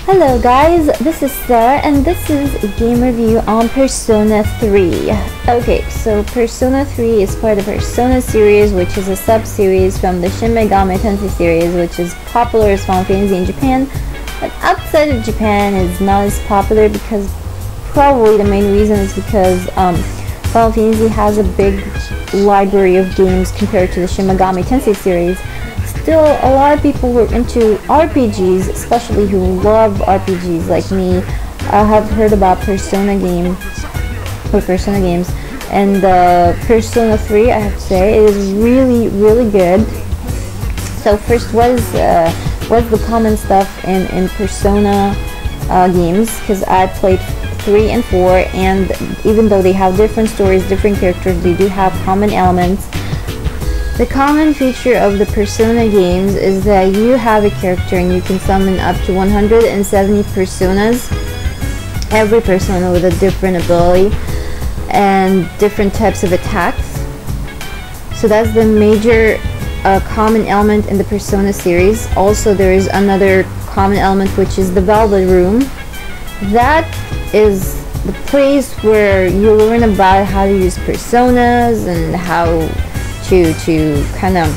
Hello guys, this is Sarah and this is a game review on Persona 3. Okay, so Persona 3 is part of the Persona series, which is a sub-series from the Shin Megami Tensei series, which is popular as Final Fantasy in Japan, but outside of Japan is not as popular because probably the main reason is because Final Fantasy has a big library of games compared to the Shin Megami Tensei series. Still, a lot of people who are into RPGs, especially who love RPGs like me, have heard about Persona games, and Persona 3, I have to say, is really good. So first, what's the common stuff in Persona games? Because I played 3 and 4, and even though they have different stories, different characters, they do have common elements. The common feature of the Persona games is that you have a character and you can summon up to 170 personas, every persona with a different ability and different types of attacks. So that's the major common element in the Persona series. Also, there is another common element, which is the Velvet Room. That is the place where you learn about how to use personas and how to kind of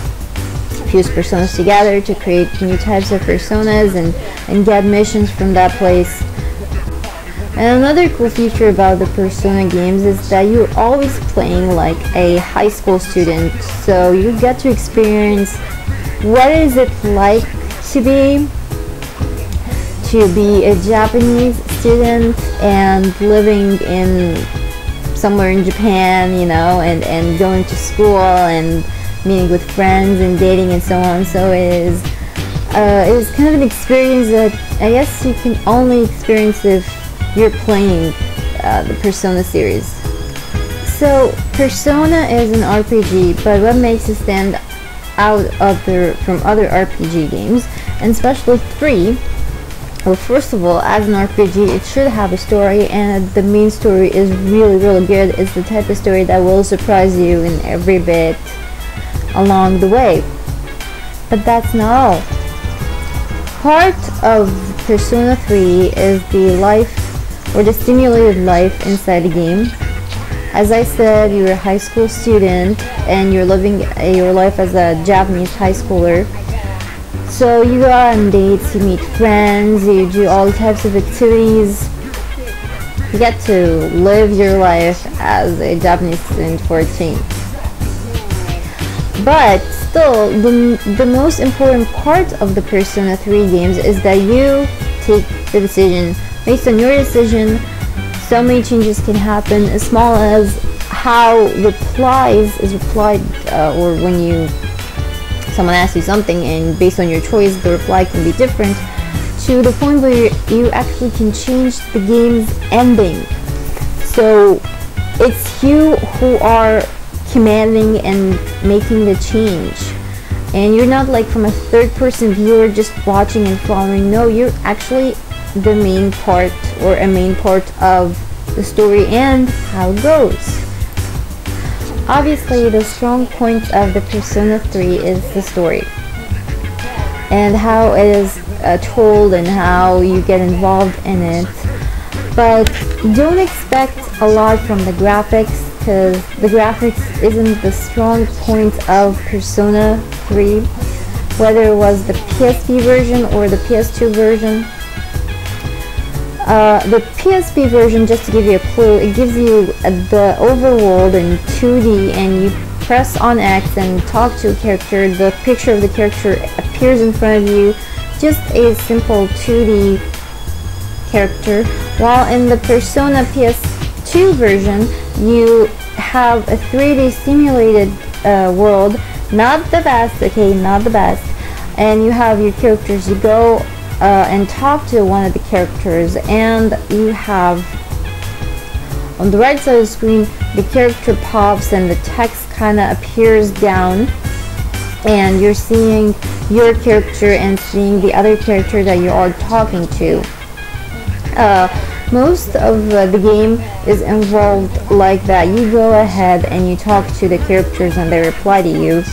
fuse personas together to create new types of personas and get missions from that place. And another cool feature about the Persona games is that you're always playing like a high school student, so you get to experience what is it like to be a Japanese student and living in somewhere in Japan, you know, and going to school and meeting with friends and dating and so on. So it is kind of an experience that I guess you can only experience if you're playing the Persona series. So Persona is an RPG, but what makes it stand out from other RPG games, and especially 3? Well, first of all, as an RPG, it should have a story, and the main story is really good. It's the type of story that will surprise you in every bit along the way. But that's not all. Part of Persona 3 is the life, or the simulated life inside the game. As I said, you're a high school student, and you're living your life as a Japanese high schooler. So you go out on dates, you meet friends, you do all types of activities. You get to live your life as a Japanese student for a change. But still, the most important part of the Persona 3 games is that you take the decision. Based on your decision, so many changes can happen, as small as how replies is replied, or when someone asks you something and based on your choice the reply can be different, to the point where you actually can change the game's ending. So it's you who are commanding and making the change, and you're not like from a third-person viewer just watching and following. No, you're actually the main part, or a main part of the story and how it goes. Obviously, the strong point of the Persona 3 is the story and how it is told and how you get involved in it. But don't expect a lot from the graphics, because the graphics isn't the strong point of Persona 3, whether it was the PSP version or the PS2 version. The PSP version, just to give you a clue, it gives you the overworld in 2D, and you press on X and talk to a character. The picture of the character appears in front of you, just a simple 2D character. While in the Persona PS2 version, you have a 3D simulated world, not the best, okay, not the best, and you have your characters. You go and talk to one of the characters, and you have on the right side of the screen the character pops and the text kind of appears down, and you're seeing your character and seeing the other character that you are talking to. Most of the game is involved like that. You go ahead and you talk to the characters and they reply to you.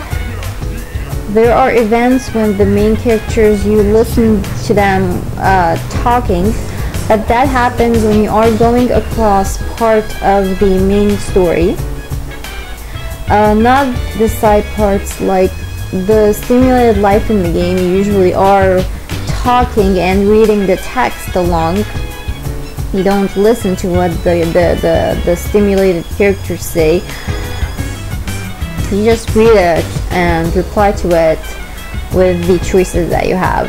There are events when the main characters, you listen to them talking, but that happens when you are going across part of the main story, not the side parts. Like the stimulated life in the game, you usually are talking and reading the text along. You don't listen to what the stimulated characters say. You just read it and reply to it with the choices that you have.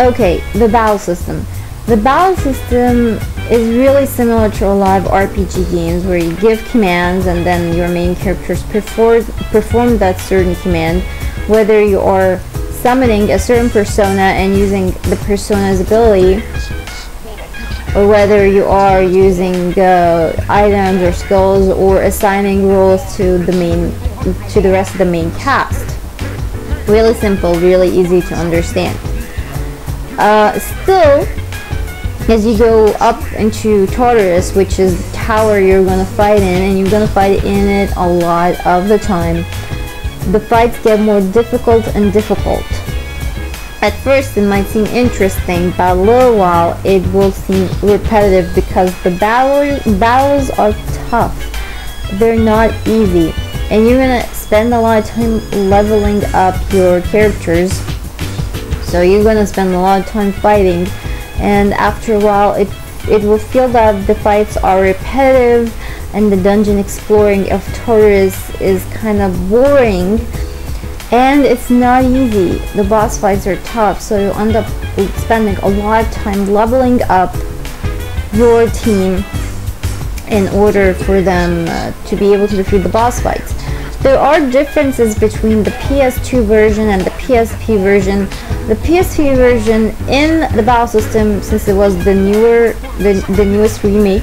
Okay, the battle system. The battle system is really similar to a lot of RPG games where you give commands and then your main characters perform that certain command, whether you are summoning a certain persona and using the persona's ability, or whether you are using items or skills, or assigning roles to the rest of the main cast. Really simple, really easy to understand. Still, as you go up into Tartarus, which is the tower you're gonna fight in, and you're gonna fight in it a lot of the time, the fights get more difficult and difficult. At first it might seem interesting, but a little while it will seem repetitive because the battles are tough. They're not easy, and you're gonna spend a lot of time leveling up your characters. So you're gonna spend a lot of time fighting, and after a while it will feel that the fights are repetitive and the dungeon exploring of Tartarus is kind of boring. And it's not easy. The boss fights are tough, so you end up spending a lot of time leveling up your team in order for them to be able to defeat the boss fights. There are differences between the PS2 version and the PSP version. The PSP version in the battle system, since it was the newest remake,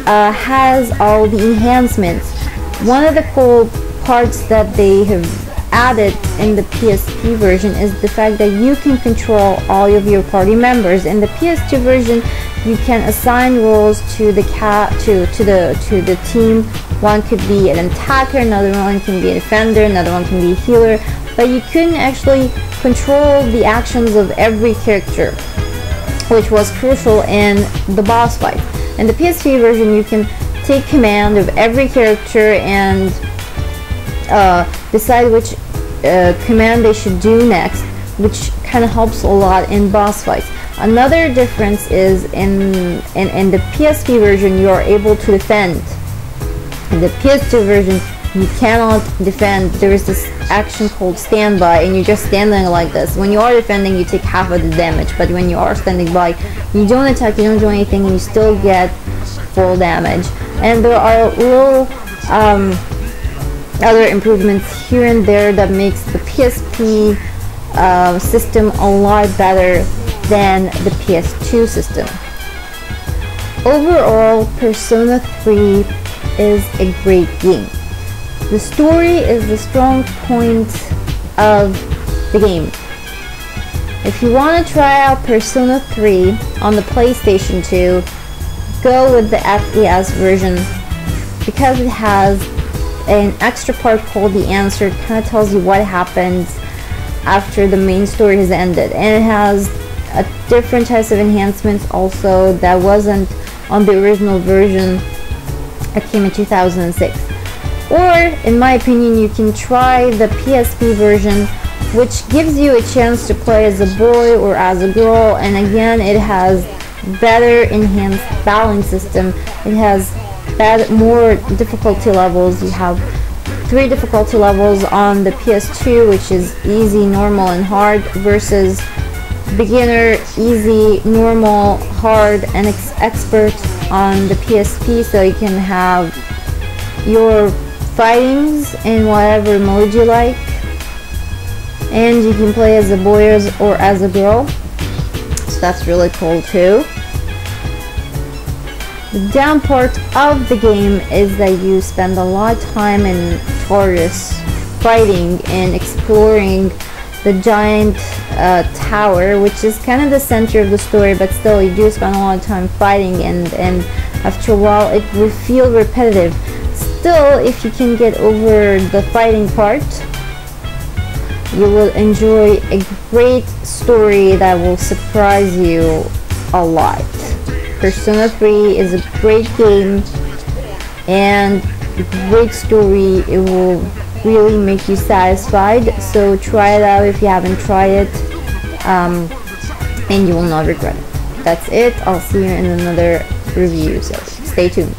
has all the enhancements. One of the cool parts that they have added in the PSP version is the fact that you can control all of your party members. In the PS2 version, you can assign roles to the team. One could be an attacker, another one can be a defender, another one can be a healer, but you couldn't actually control the actions of every character, which was crucial in the boss fight. In the PSP version, you can take command of every character and decide which command they should do next, which kind of helps a lot in boss fights. Another difference is in the PSP version, you are able to defend. In the PS2 version, you cannot defend. There is this action called SaMBa, and you're just standing like this. When you are defending, you take half of the damage, but when you are standing by, you don't attack, you don't do anything, and you still get full damage. And there are little other improvements here and there that makes the PSP system a lot better than the PS2 system. Overall, Persona 3 is a great game. The story is the strong point of the game. If you want to try out Persona 3 on the PlayStation 2, go with the FES version because it has an extra part called The Answer. It kind of tells you what happens after the main story has ended, and it has different types of enhancements also that wasn't on the original version that came in 2006. Or, in my opinion, you can try the PSP version, which gives you a chance to play as a boy or as a girl, and again it has better enhanced battling system. It has more difficulty levels. You have 3 difficulty levels on the PS2, which is easy, normal, and hard, versus beginner, easy, normal, hard, and expert on the PSP. So you can have your fightings in whatever mode you like, and you can play as a boy or as a girl, so that's really cool too. The down part of the game is that you spend a lot of time in Tartarus fighting and exploring the giant tower, which is kind of the center of the story, but still you do spend a lot of time fighting, and after a while it will feel repetitive. Still, if you can get over the fighting part, You will enjoy a great story that will surprise you a lot. Persona 3 is a great game and a great story. It will really make you satisfied, so try it out if you haven't tried it, and you will not regret it. That's it. I'll see you in another review, so stay tuned.